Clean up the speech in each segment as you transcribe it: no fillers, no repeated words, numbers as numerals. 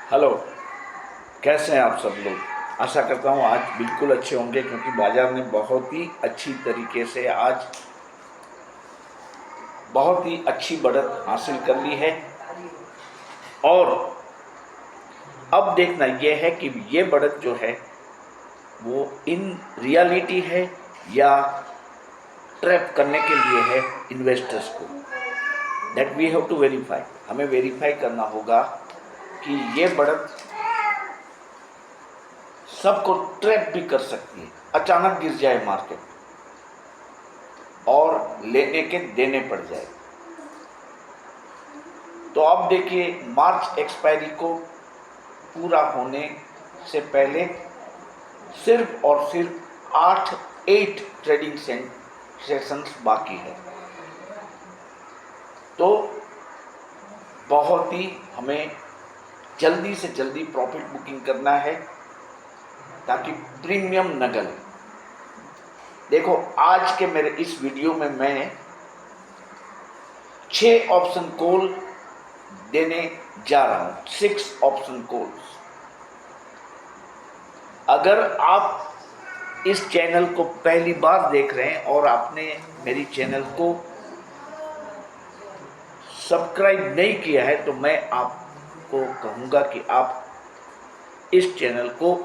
Hello. कैसे हैं आप सब लोग? आशा करता हूँ आज बिल्कुल अच्छे होंगे, क्योंकि बाजार ने बहुत ही अच्छी तरीके से आज बहुत ही अच्छी बढ़त हासिल कर ली है। और अब देखना यह है कि ये बढ़त जो है वो इन रियलिटी है या ट्रैप करने के लिए है इन्वेस्टर्स को। That we have to verify. हमें वेरीफाई करना होगा कि ये बढ़त सबको ट्रैप भी कर सकती है। अचानक गिर जाए मार्केट और लेने के देने पड़ जाए। तो अब देखिए, मार्च एक्सपायरी को पूरा होने से पहले सिर्फ और सिर्फ 8 ट्रेडिंग सेशंस बाकी है। तो बहुत ही हमें जल्दी से जल्दी प्रॉफिट बुकिंग करना है ताकि प्रीमियम न गले। देखो, आज के मेरे इस वीडियो में मैं 6 ऑप्शन कॉल देने जा रहा हूं, 6 ऑप्शन कॉल्स। अगर आप इस चैनल को पहली बार देख रहे हैं और आपने मेरी चैनल को सब्सक्राइब नहीं किया है, तो मैं आपको कहूँगा कि आप इस चैनल को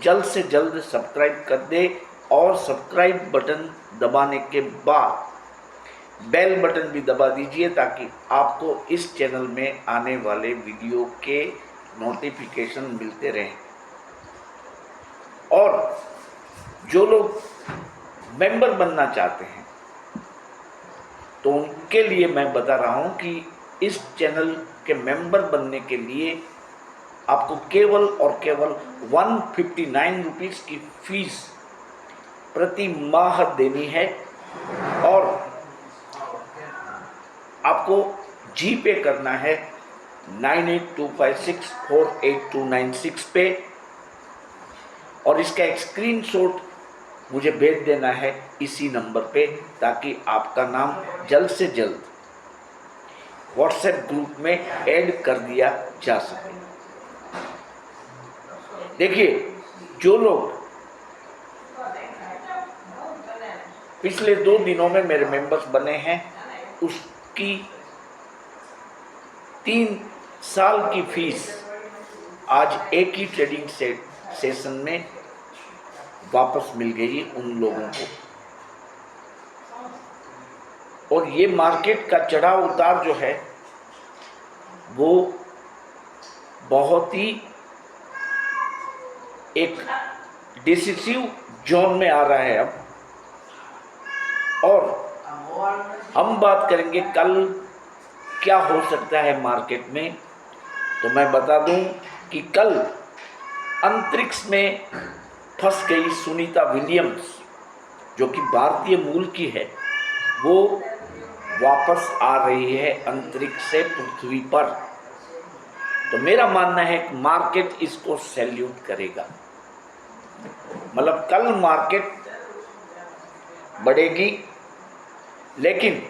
जल्द से जल्द सब्सक्राइब कर दें और सब्सक्राइब बटन दबाने के बाद बेल बटन भी दबा दीजिए, ताकि आपको इस चैनल में आने वाले वीडियो के नोटिफिकेशन मिलते रहें। और जो लोग मेंबर बनना चाहते हैं तो उनके लिए मैं बता रहा हूं कि इस चैनल के मेंबर बनने के लिए आपको केवल और केवल 159 रुपीज़ की फीस प्रति माह देनी है। और आपको जी पे करना है 9825648296 पे, और इसका एक स्क्रीनशॉट मुझे भेज देना है इसी नंबर पे, ताकि आपका नाम जल्द से जल्द व्हाट्सएप ग्रुप में ऐड कर दिया जा सके। देखिए, जो लोग पिछले 2 दिनों में मेरे मेंबर्स बने हैं, उसकी 3 साल की फीस आज एक ही ट्रेडिंग सेशन में वापस मिल गई उन लोगों को। और ये मार्केट का चढ़ाव उतार जो है वो बहुत ही एक डिसिसिव जोन में आ रहा है अब। और हम बात करेंगे कल क्या हो सकता है मार्केट में। तो मैं बता दूं कि कल अंतरिक्ष में फंस गई सुनीता विलियम्स, जो कि भारतीय मूल की है, वो वापस आ रही है अंतरिक्ष से पृथ्वी पर। तो मेरा मानना है कि मार्केट इसको सैल्यूट करेगा। मतलब कल मार्केट बढ़ेगी, लेकिन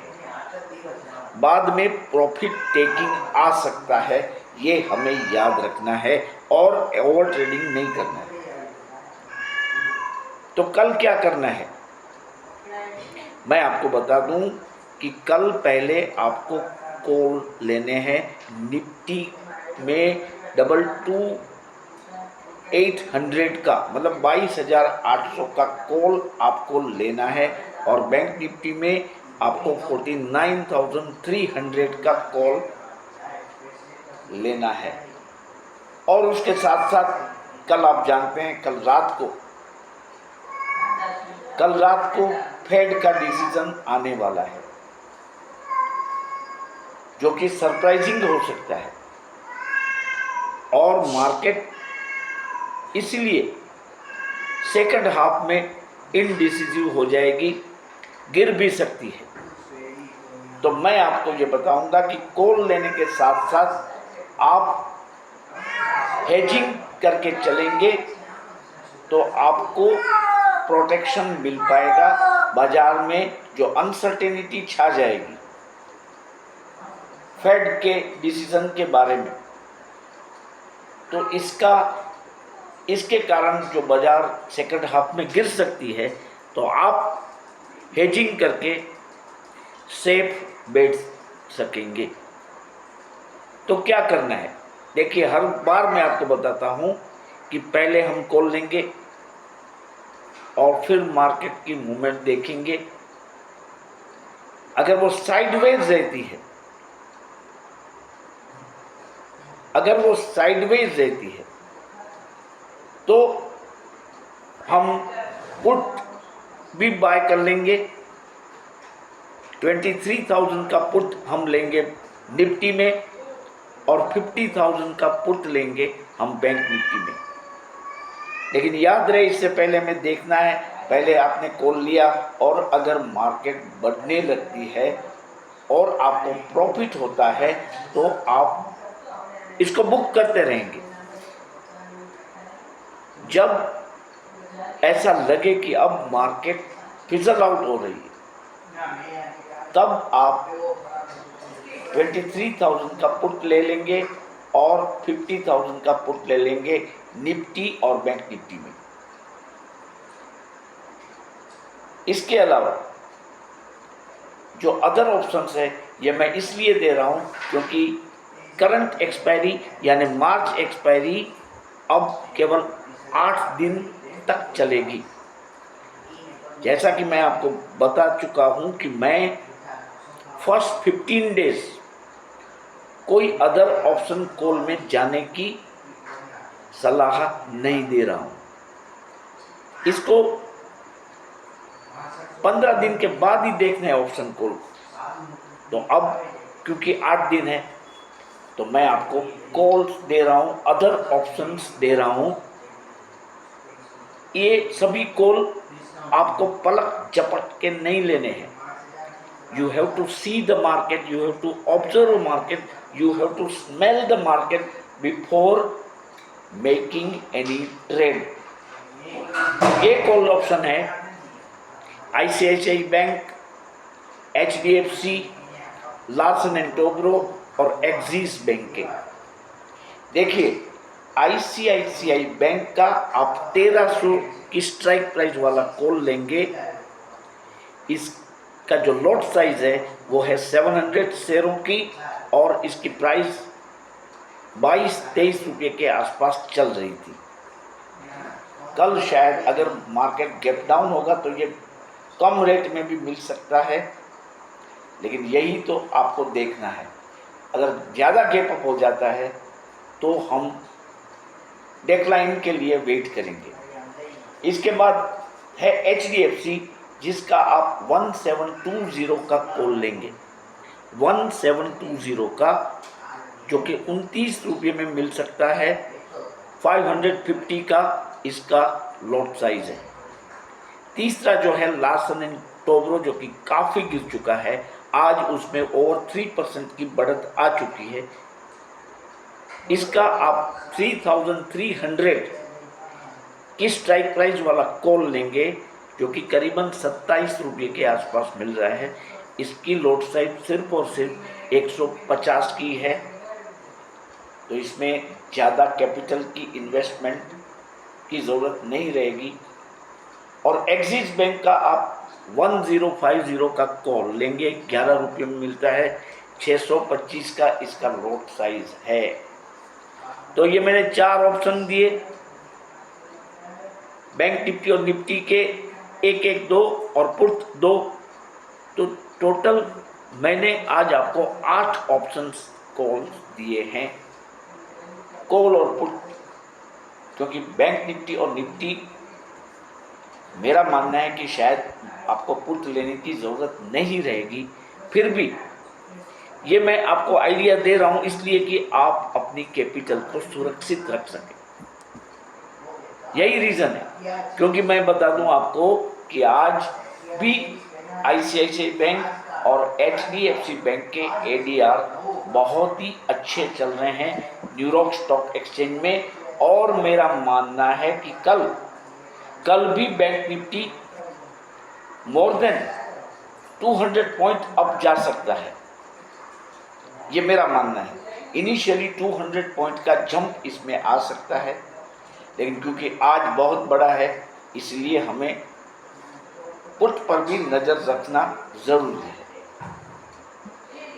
बाद में प्रॉफिट टेकिंग आ सकता है, ये हमें याद रखना है और ओवर ट्रेडिंग नहीं करना है। तो कल क्या करना है मैं आपको बता दूं कि कल पहले आपको कॉल लेने हैं निफ्टी में 22,800 का, मतलब 22,800 का कॉल आपको लेना है। और बैंक निफ्टी में आपको 49,300 का कॉल लेना है। और उसके साथ साथ कल आप जानते हैं कल रात को फेड का डिसीजन आने वाला है, जो कि सरप्राइजिंग हो सकता है। और मार्केट इसलिए सेकंड हाफ में इनडिसिसिव हो जाएगी, गिर भी सकती है। तो मैं आपको ये बताऊंगा कि कॉल लेने के साथ साथ आप हेजिंग करके चलेंगे तो आपको प्रोटेक्शन मिल पाएगा। बाजार में जो अनसर्टेनिटी छा जाएगी फेड के डिसीजन के बारे में, तो इसके कारण जो बाज़ार सेकंड हाफ में गिर सकती है, तो आप हेजिंग करके सेफ बैठ सकेंगे। तो क्या करना है, देखिए हर बार मैं आपको बताता हूँ कि पहले हम कॉल लेंगे और फिर मार्केट की मूवमेंट देखेंगे। अगर वो साइडवेज रहती है, तो हम पुट भी बाय कर लेंगे। 23,000 का पुट हम लेंगे निफ्टी में और 50,000 का पुट लेंगे हम बैंक निफ्टी में। लेकिन याद रहे, इससे पहले हमें देखना है, पहले आपने कॉल लिया और अगर मार्केट बढ़ने लगती है और आपको प्रॉफिट होता है तो आप इसको बुक करते रहेंगे। जब ऐसा लगे कि अब मार्केट फिजल आउट हो रही है, तब आप 23,000 का पुट ले लेंगे और 50,000 का पुट ले लेंगे निफ्टी और बैंक निफ्टी में। इसके अलावा जो अदर ऑप्शंस है, ये मैं इसलिए दे रहा हूँ क्योंकि करंट एक्सपायरी यानी मार्च एक्सपायरी अब केवल 8 दिन तक चलेगी। जैसा कि मैं आपको बता चुका हूँ कि मैं फर्स्ट 15 डेज कोई अदर ऑप्शन कॉल में जाने की सलाह नहीं दे रहा हूँ। इसको 15 दिन के बाद ही देखना है ऑप्शन कॉल। तो अब क्योंकि 8 दिन है, तो मैं आपको कॉल्स दे रहा हूँ, अदर ऑप्शंस दे रहा हूँ। ये सभी कॉल आपको पलक झपट के नहीं लेने हैं। You have to see the market, you have to observe the market, you have to smell the market before making any trade. एक कॉल ऑप्शन है ICICI bank, HDFC, Larsen and Toubro और axis bank के। देखिए ICICI bank का आप 1300 की strike price वाला call लेंगे। इसका जो लॉट साइज है वो है 700 शेयरों की और इसकी प्राइस 22-23 रुपये के आसपास चल रही थी। कल शायद अगर मार्केट गैप डाउन होगा तो ये कम रेट में भी मिल सकता है, लेकिन यही तो आपको देखना है। अगर ज़्यादा गैप अप हो जाता है तो हम डेक्लाइन के लिए वेट करेंगे। इसके बाद है HDFC, जिसका आप 1720 का कॉल लेंगे, 1720 का, जो कि 29 रुपये में मिल सकता है। 550 का इसका लॉट साइज है। तीसरा जो है लार्सन एंड टोब्रो, जो कि काफ़ी गिर चुका है, आज उसमें ओवर 3% की बढ़त आ चुकी है। इसका आप 3300 की स्ट्राइक प्राइस वाला कॉल लेंगे, जो कि करीबन 27 रुपये के आसपास मिल रहा है। इसकी लॉट साइज सिर्फ और सिर्फ 150 की है, तो इसमें ज़्यादा कैपिटल की इन्वेस्टमेंट की ज़रूरत नहीं रहेगी। और एक्सिस बैंक का आप 1050 का कॉल लेंगे, 11 रुपये में मिलता है, 625 का इसका लॉट साइज है। तो ये मैंने 4 ऑप्शन दिए, बैंक निफ्टी और निफ्टी के 1-1, 2 और पुट 2। तो टोटल मैंने आज आपको 8 ऑप्शंस कॉल दिए हैं, कॉल और पुट। क्योंकि बैंक निफ्टी और निफ्टी मेरा मानना है कि शायद आपको पुट लेने की ज़रूरत नहीं रहेगी, फिर भी ये मैं आपको आइडिया दे रहा हूँ इसलिए कि आप अपनी कैपिटल को सुरक्षित रख सकें। यही रीज़न है, क्योंकि मैं बता दूं आपको कि आज भी ICICI बैंक और HDFC बैंक के ADR बहुत ही अच्छे चल रहे हैं न्यूयॉर्क स्टॉक एक्सचेंज में। और मेरा मानना है कि कल भी bank Nifty more than 200 point up जा सकता है, ये मेरा मानना है। इनिशियली 200 पॉइंट का जंप इसमें आ सकता है, लेकिन क्योंकि आज बहुत बड़ा है इसलिए हमें पुट पर भी नज़र रखना ज़रूरी है।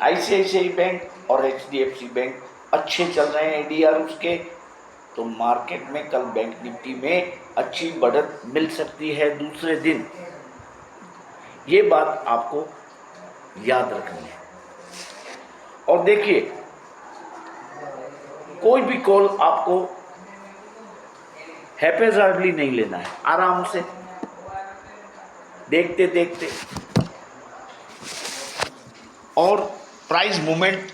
ICICI बैंक और HDFC बैंक अच्छे चल रहे हैं ADR उसके, तो मार्केट में कल बैंक निफ्टी में अच्छी बढ़त मिल सकती है दूसरे दिन। ये बात आपको याद रखनी है। और देखिए, कोई भी कॉल आपको हैपेजार्डली नहीं लेना है, आराम से देखते देखते और प्राइस मूवमेंट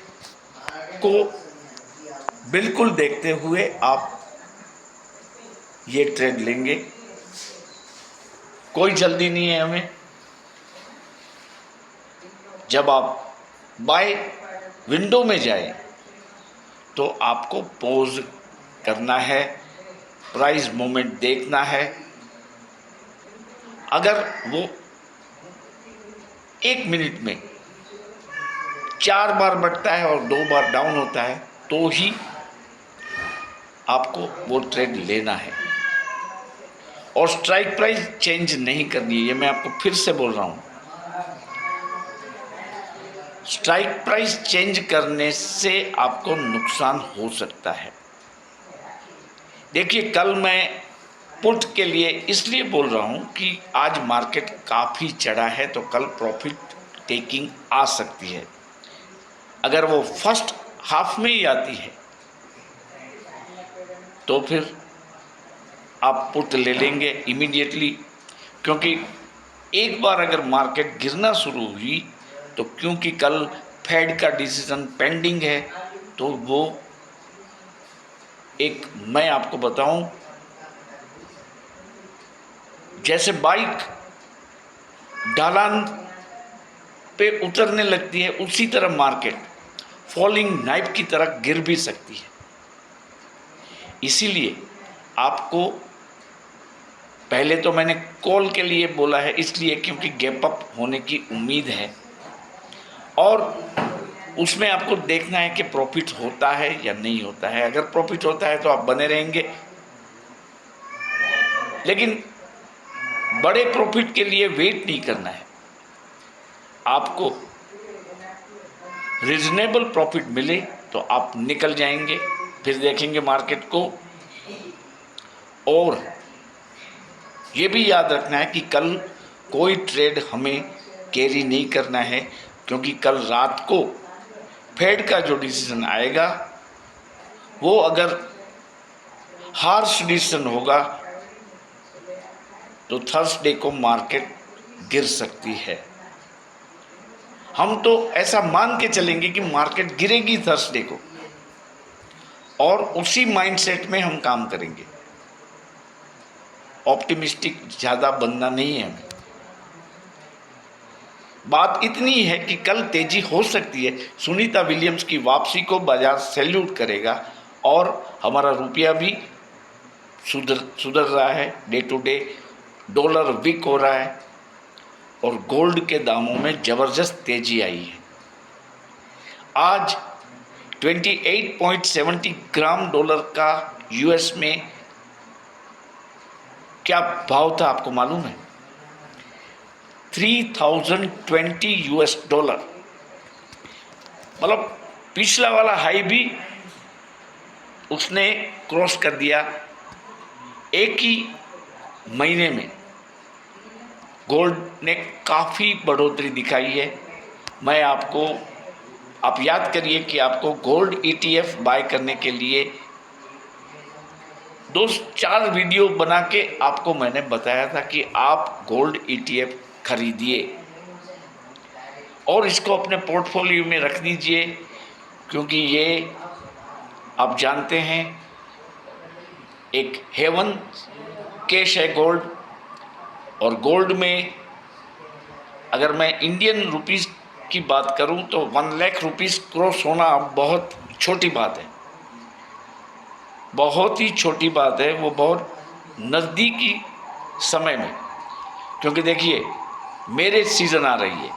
को बिल्कुल देखते हुए आप ये ट्रेड लेंगे। कोई जल्दी नहीं है हमें। जब आप बाय विंडो में जाए तो आपको पॉज करना है, प्राइस मूवमेंट देखना है। अगर वो 1 मिनट में 4 बार बढ़ता है और 2 बार डाउन होता है तो ही आपको वो ट्रेड लेना है, और स्ट्राइक प्राइस चेंज नहीं करनी है। ये मैं आपको फिर से बोल रहा हूँ, स्ट्राइक प्राइस चेंज करने से आपको नुकसान हो सकता है। देखिए, कल मैं पुट के लिए इसलिए बोल रहा हूँ कि आज मार्केट काफ़ी चढ़ा है, तो कल प्रॉफिट टेकिंग आ सकती है। अगर वो फर्स्ट हाफ में ही आती है तो फिर आप पुट ले लेंगे इमीडिएटली, क्योंकि एक बार अगर मार्केट गिरना शुरू हुई तो क्योंकि कल फेड का डिसीजन पेंडिंग है, तो वो एक मैं आपको बताऊं, जैसे बाइक ढलान पे उतरने लगती है उसी तरह मार्केट फॉलिंग नाइफ की तरह गिर भी सकती है। इसीलिए आपको पहले तो मैंने कॉल के लिए बोला है, इसलिए क्योंकि गैप अप होने की उम्मीद है और उसमें आपको देखना है कि प्रॉफिट होता है या नहीं होता है। अगर प्रॉफिट होता है तो आप बने रहेंगे, लेकिन बड़े प्रॉफिट के लिए वेट नहीं करना है। आपको रीजनेबल प्रॉफिट मिले तो आप निकल जाएंगे, फिर देखेंगे मार्केट को। और ये भी याद रखना है कि कल कोई ट्रेड हमें कैरी नहीं करना है, क्योंकि कल रात को फेड का जो डिसीजन आएगा वो अगर हार्श डिसीजन होगा तो थर्सडे को मार्केट गिर सकती है। हम तो ऐसा मान के चलेंगे कि मार्केट गिरेगी थर्सडे को, और उसी माइंडसेट में हम काम करेंगे। ऑप्टिमिस्टिक ज़्यादा बनना नहीं है हमें। बात इतनी है कि कल तेजी हो सकती है। सुनीता विलियम्स की वापसी को बाजार सैल्यूट करेगा और हमारा रुपया भी सुधर रहा है day to day. Dollar weak हो रहा है और गोल्ड के दामों में ज़बरदस्त तेजी आई है। आज 28.70 ग्राम डॉलर का यूएस में क्या भाव था आपको मालूम है? 3020 यूएस डॉलर। मतलब पिछला वाला हाई भी उसने क्रॉस कर दिया। एक ही महीने में गोल्ड ने काफ़ी बढ़ोतरी दिखाई है। मैं आपको, आप याद करिए कि आपको गोल्ड ETF बाय करने के लिए 2-4 वीडियो बना के आपको मैंने बताया था कि आप गोल्ड ETF खरीदिए और इसको अपने पोर्टफोलियो में रख दीजिए, क्योंकि ये आप जानते हैं एक हेवन कैश है गोल्ड। और गोल्ड में अगर मैं इंडियन रुपीस की बात करूं तो 1 लाख रुपीस क्रॉस होना बहुत छोटी बात है, बहुत ही छोटी बात है। वो बहुत नज़दीकी समय में, क्योंकि देखिए मैरिज सीज़न आ रही है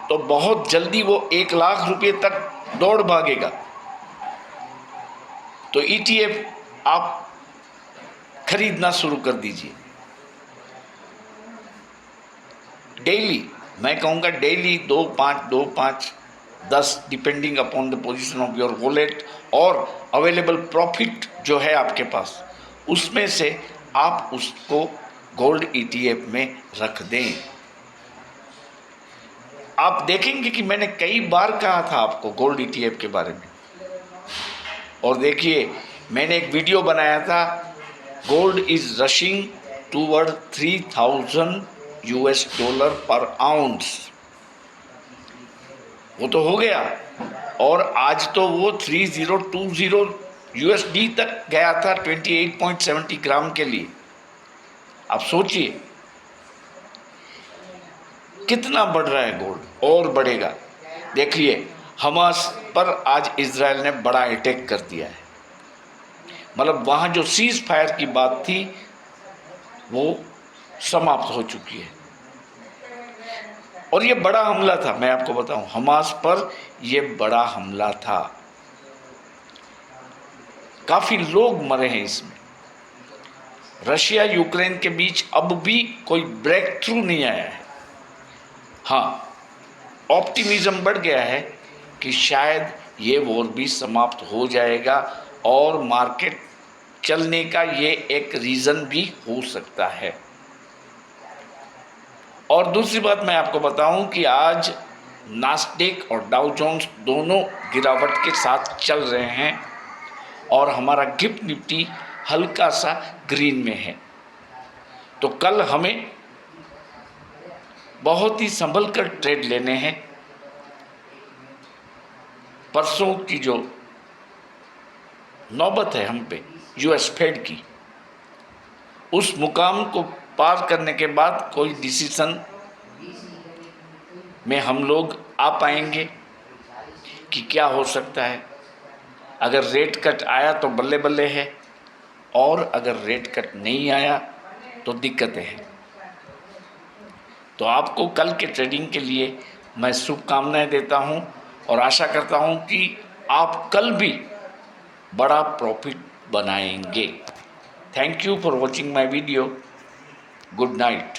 तो बहुत जल्दी वो 1 लाख रुपये तक दौड़ भागेगा। तो ETF आप खरीदना शुरू कर दीजिए। डेली, मैं कहूँगा daily 2, 5, 10 depending upon the position of your wallet और अवेलेबल प्रॉफिट जो है आपके पास, उसमें से आप उसको गोल्ड ETF में रख दें। आप देखेंगे कि मैंने कई बार कहा था आपको गोल्ड ETF के बारे में। और देखिए, मैंने एक वीडियो बनाया था, गोल्ड इज रशिंग टूवर्ड $3000 पर आउंस। वो तो हो गया, और आज तो वो 3020 USD तक गया था 28.70 ग्राम के लिए। आप सोचिए कितना बढ़ रहा है गोल्ड, और बढ़ेगा। देखिए, हमास पर आज इजराइल ने बड़ा अटैक कर दिया है, मतलब वहाँ जो सीज फायर की बात थी वो समाप्त हो चुकी है। और ये बड़ा हमला था, मैं आपको बताऊं, हमास पर ये बड़ा हमला था। काफ़ी लोग मरे हैं इसमें। रशिया यूक्रेन के बीच अब भी कोई ब्रेक थ्रू नहीं आया है। हाँ, ऑप्टिमिज्म बढ़ गया है कि शायद ये वॉर भी समाप्त हो जाएगा और मार्केट चलने का ये एक रीज़न भी हो सकता है। और दूसरी बात मैं आपको बताऊं कि आज नास्डेक और डाउ जोन्स दोनों गिरावट के साथ चल रहे हैं और हमारा गिफ्ट निफ्टी हल्का सा ग्रीन में है। तो कल हमें बहुत ही संभल कर ट्रेड लेने हैं। परसों की जो नौबत है हम पे US फेड की, उस मुकाम को पार करने के बाद कोई डिसीजन में हम लोग आ पाएंगे कि क्या हो सकता है। अगर रेट कट आया तो बल्ले बल्ले है, और अगर रेट कट नहीं आया तो दिक्कतें हैं। तो आपको कल के ट्रेडिंग के लिए मैं शुभकामनाएं देता हूं और आशा करता हूं कि आप कल भी बड़ा प्रॉफिट बनाएंगे। Thank you for watching my video. Good night.